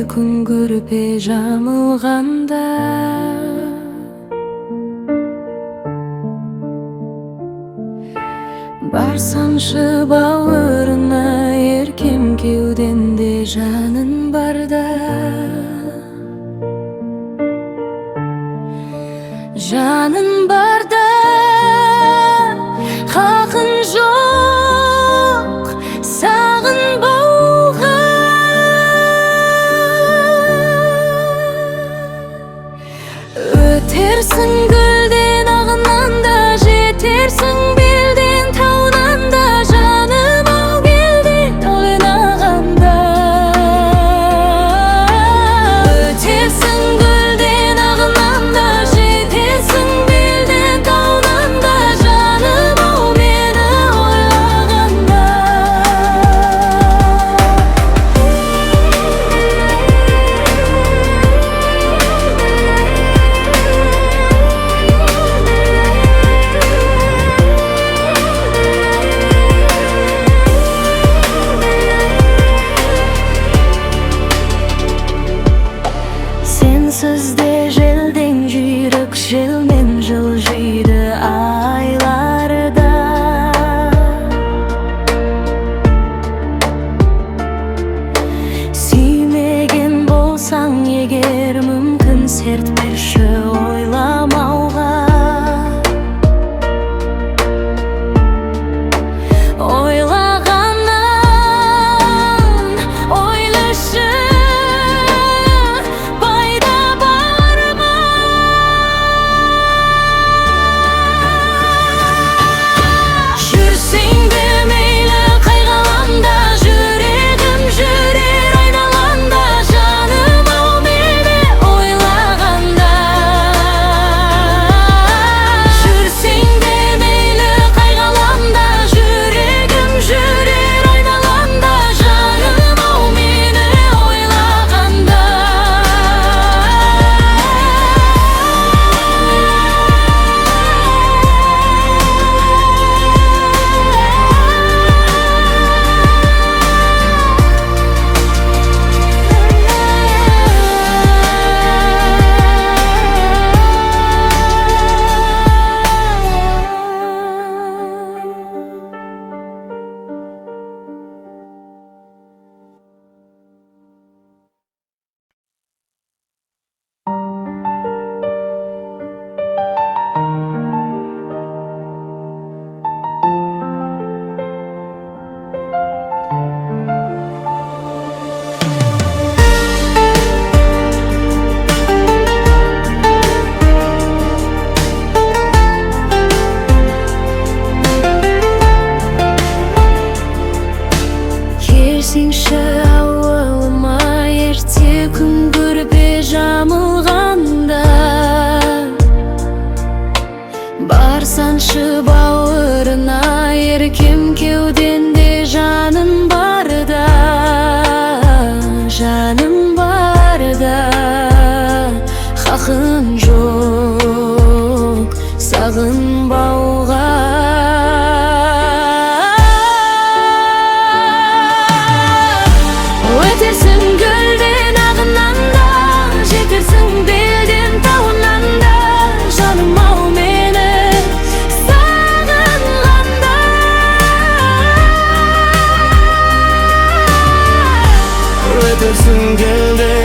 күн көрпе жамылғанда, барсаңшы бауырына, еркем кеуденде жаның барда. Жаның барда хақың жоқ сағынбауға. Өтерсің гүлден ағынан да, жетерсің белден тауынан да. Жаным ау белден ойнағанда, өтерсің гүлден ағынан да, жетерсің белден тауынан да. Жаным ау мені ойлағанда. Сенсіз де желден жүйрік, желмен жылжиды айларда. Сүймеген болсаң егер, мүмкін серт берші ойламауға. Келсеңші ауылыма, ерте күн көрпе жамылғанда. Барсаңшы бауырына, еркем кеуденде жаның барда. Жаның барда хақың жоқ сағынбауға. Өтерсің гүлден ағынан да, жетерсің белден тауынан да. Жаным ау мені сағынғанда, өтерсің гүлден